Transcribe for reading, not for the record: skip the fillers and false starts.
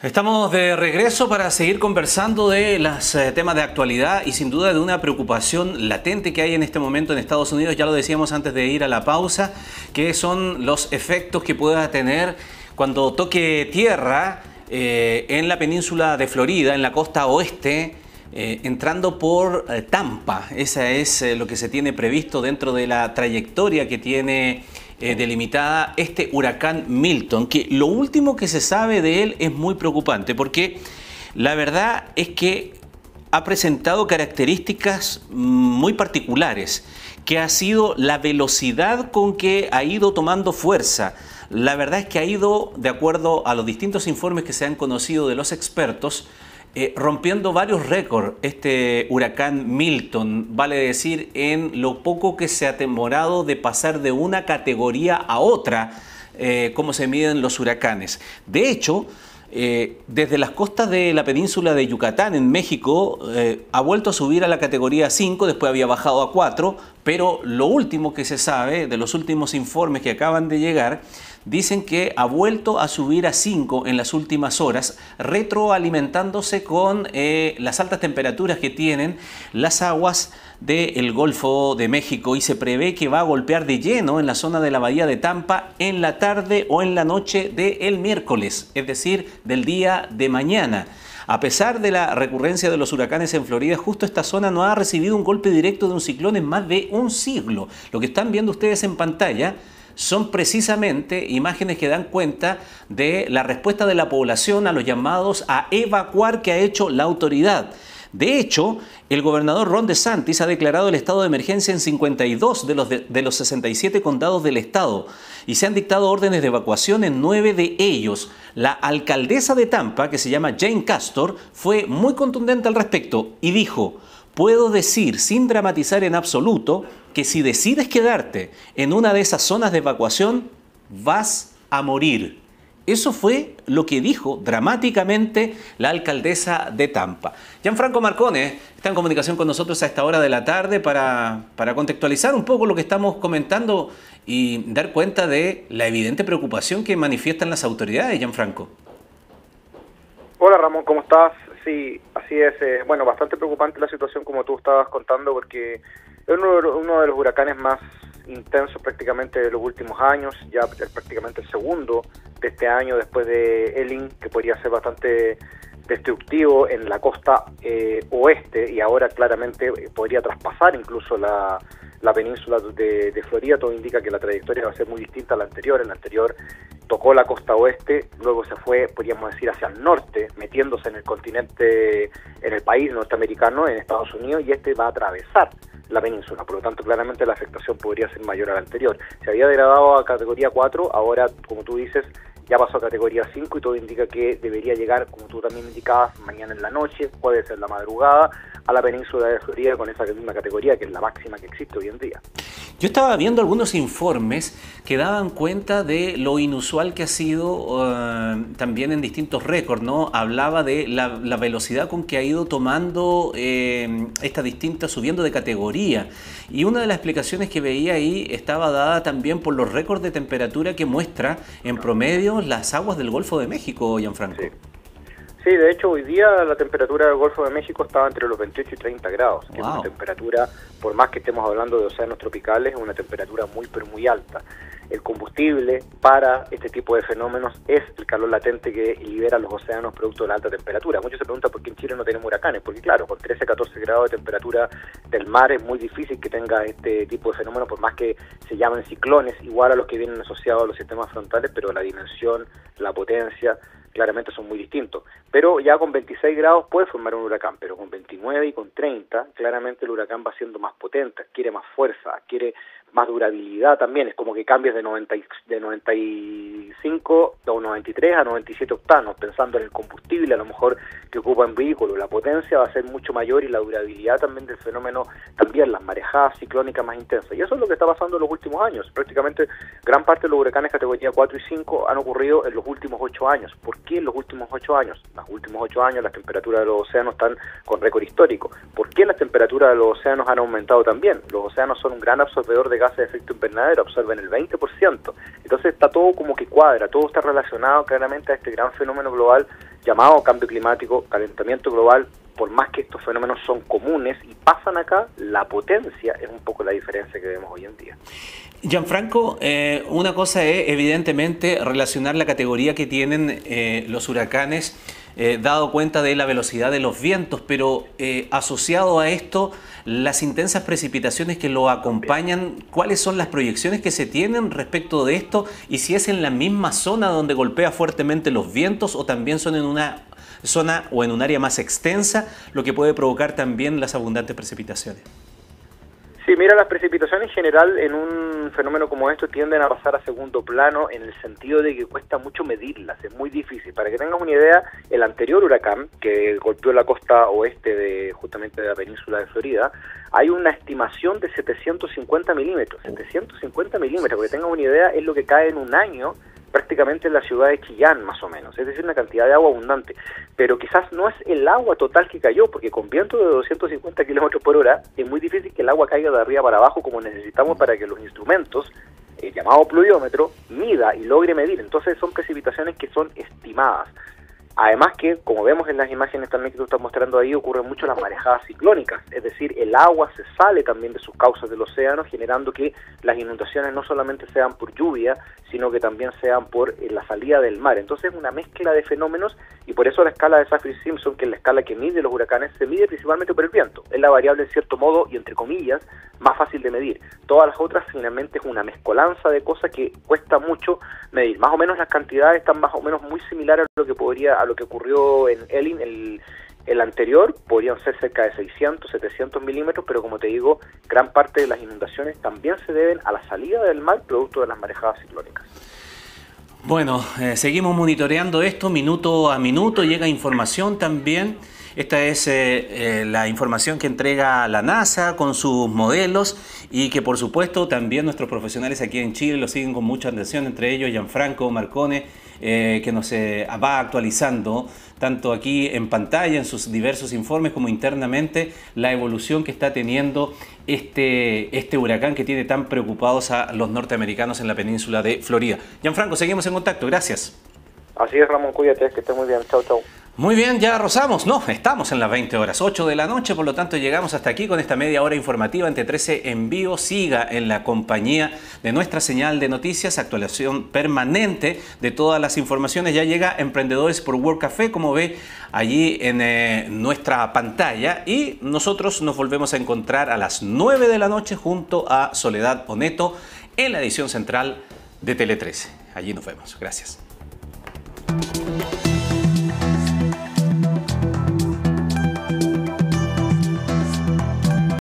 Estamos de regreso para seguir conversando de los temas de actualidad y sin duda de una preocupación latente que hay en este momento en Estados Unidos. Ya lo decíamos antes de ir a la pausa, que son los efectos que pueda tener cuando toque tierra en la península de Florida, en la costa oeste, entrando por Tampa. Esa es lo que se tiene previsto dentro de la trayectoria que tiene delimitada este huracán Milton, que lo último que se sabe de él es muy preocupante, porque la verdad es que ha presentado características muy particulares, que ha sido la velocidad con que ha ido tomando fuerza. La verdad es que ha ido, de acuerdo a los distintos informes que se han conocido de los expertos, rompiendo varios récords este huracán Milton, vale decir, en lo poco que se ha demorado de pasar de una categoría a otra, cómo se miden los huracanes. De hecho, desde las costas de la península de Yucatán, en México, ha vuelto a subir a la categoría 5, después había bajado a 4, pero lo último que se sabe, de los últimos informes que acaban de llegar, dicen que ha vuelto a subir a 5 en las últimas horas, retroalimentándose con las altas temperaturas que tienen las aguas del Golfo de México, y se prevé que va a golpear de lleno en la zona de la bahía de Tampa en la tarde o en la noche del miércoles, es decir, del día de mañana. A pesar de la recurrencia de los huracanes en Florida, justo esta zona no ha recibido un golpe directo de un ciclón en más de un siglo. Lo que están viendo ustedes en pantalla son precisamente imágenes que dan cuenta de la respuesta de la población a los llamados a evacuar que ha hecho la autoridad. De hecho, el gobernador Ron DeSantis ha declarado el estado de emergencia en 52 de los 67 condados del estado y se han dictado órdenes de evacuación en 9 de ellos. La alcaldesa de Tampa, que se llama Jane Castor, fue muy contundente al respecto y dijo: puedo decir sin dramatizar en absoluto que si decides quedarte en una de esas zonas de evacuación, vas a morir. Eso fue lo que dijo dramáticamente la alcaldesa de Tampa. Gianfranco Marcone está en comunicación con nosotros a esta hora de la tarde para contextualizar un poco lo que estamos comentando y dar cuenta de la evidente preocupación que manifiestan las autoridades. Gianfranco. Hola Ramón, ¿cómo estás? Sí, así es. Bueno, bastante preocupante la situación como tú estabas contando, porque es uno de los huracanes más intensos prácticamente de los últimos años, ya prácticamente el segundo de este año después de Helene, que podría ser bastante destructivo en la costa oeste, y ahora claramente podría traspasar incluso la península de Florida. Todo indica que la trayectoria va a ser muy distinta a la anterior. En la anterior tocó la costa oeste, luego se fue, podríamos decir, hacia el norte, metiéndose en el continente, en el país norteamericano, en Estados Unidos, y este va a atravesar la península. Por lo tanto, claramente la afectación podría ser mayor a la anterior. Se había degradado a categoría 4, ahora, como tú dices, ya pasó a categoría 5, y todo indica que debería llegar, como tú también indicabas, mañana en la noche, puede ser la madrugada, a la península de Florida con esa misma categoría, que es la máxima que existe hoy en día. Yo estaba viendo algunos informes que daban cuenta de lo inusual que ha sido también en distintos récords, ¿no? Hablaba de la velocidad con que ha ido tomando esta distinta, subiendo de categoría. Y una de las explicaciones que veía ahí estaba dada también por los récords de temperatura que muestra en promedio las aguas del Golfo de México, Gianfranco. Sí. Sí, de hecho hoy día la temperatura del Golfo de México estaba entre los 28 y 30 grados, que es una temperatura, por más que estemos hablando de océanos tropicales, es una temperatura muy pero muy alta. El combustible para este tipo de fenómenos es el calor latente que libera los océanos producto de la alta temperatura. Muchos se preguntan por qué en Chile no tenemos huracanes, porque claro, con 13 a 14 grados de temperatura del mar es muy difícil que tenga este tipo de fenómenos, por más que se llamen ciclones, igual a los que vienen asociados a los sistemas frontales, pero la dimensión, la potencia, claramente son muy distintos. Pero ya con 26 grados puede formar un huracán, pero con 29 y con 30, claramente el huracán va siendo más potente, adquiere más fuerza, adquiere más durabilidad también. Es como que cambias de 95 o 93 a 97 octanos, pensando en el combustible a lo mejor que ocupa en vehículo. La potencia va a ser mucho mayor y la durabilidad también del fenómeno, también las marejadas ciclónicas más intensas. Y eso es lo que está pasando en los últimos años. Prácticamente gran parte de los huracanes categoría 4 y 5 han ocurrido en los últimos 8 años. ¿Por qué en los últimos 8 años? En los últimos 8 años las temperaturas de los océanos están con récord histórico. ¿Por qué las temperaturas de los océanos han aumentado también? Los océanos son un gran absorbedor de gases de efecto invernadero, absorben el 20%. Entonces está todo como que cuadra, todo está relacionado claramente a este gran fenómeno global llamado cambio climático, calentamiento global, por más que estos fenómenos son comunes y pasan acá, la potencia es un poco la diferencia que vemos hoy en día. Gianfranco, una cosa es evidentemente relacionar la categoría que tienen los huracanes, dado cuenta de la velocidad de los vientos, pero asociado a esto, las intensas precipitaciones que lo acompañan, ¿cuáles son las proyecciones que se tienen respecto de esto? Y si es en la misma zona donde golpea fuertemente los vientos o también son en una zona o en un área más extensa, lo que puede provocar también las abundantes precipitaciones. Sí, mira, las precipitaciones en general en un fenómeno como esto tienden a pasar a segundo plano en el sentido de que cuesta mucho medirlas, es muy difícil. Para que tengas una idea, el anterior huracán que golpeó la costa oeste de justamente de la península de Florida, hay una estimación de 750 milímetros, para que tengas una idea es lo que cae en un año prácticamente en la ciudad de Chillán, más o menos, es decir, una cantidad de agua abundante, pero quizás no es el agua total que cayó, porque con viento de 250 kilómetros por hora es muy difícil que el agua caiga de arriba para abajo como necesitamos para que los instrumentos, llamado pluviómetro, mida y logre medir. Entonces son precipitaciones que son estimadas. Además que, como vemos en las imágenes también que tú estás mostrando ahí, ocurren mucho las marejadas ciclónicas, es decir, el agua se sale también de sus cauces del océano, generando que las inundaciones no solamente sean por lluvia, sino que también sean por la salida del mar. Entonces es una mezcla de fenómenos y por eso la escala de Saffir-Simpson, que es la escala que mide los huracanes, se mide principalmente por el viento. Es la variable en cierto modo y entre comillas más fácil de medir. Todas las otras finalmente es una mezcolanza de cosas que cuesta mucho medir. Más o menos las cantidades están más o menos muy similares a lo que ocurrió en Elin, el anterior, podrían ser cerca de 600, 700 milímetros, pero como te digo, gran parte de las inundaciones también se deben a la salida del mar producto de las marejadas ciclónicas. Bueno, seguimos monitoreando esto minuto a minuto, llega información también. Esta es la información que entrega la NASA con sus modelos y que por supuesto también nuestros profesionales aquí en Chile lo siguen con mucha atención, entre ellos Gianfranco Marcone, que nos va actualizando tanto aquí en pantalla, en sus diversos informes, como internamente, la evolución que está teniendo este huracán que tiene tan preocupados a los norteamericanos en la península de Florida. Gianfranco, seguimos en contacto, gracias. Así es, Ramón, cuídate, que estés muy bien, chau, chau. Muy bien, ya rozamos, no, estamos en las 20 horas, 8 de la noche, por lo tanto llegamos hasta aquí con esta media hora informativa entre 13 en vivo. Siga en la compañía de nuestra señal de noticias, actualización permanente de todas las informaciones. Ya llega Emprendedores por World Café, como ve allí en nuestra pantalla, y nosotros nos volvemos a encontrar a las 9 de la noche junto a Soledad Oneto en la edición central de Tele 13. Allí nos vemos, gracias.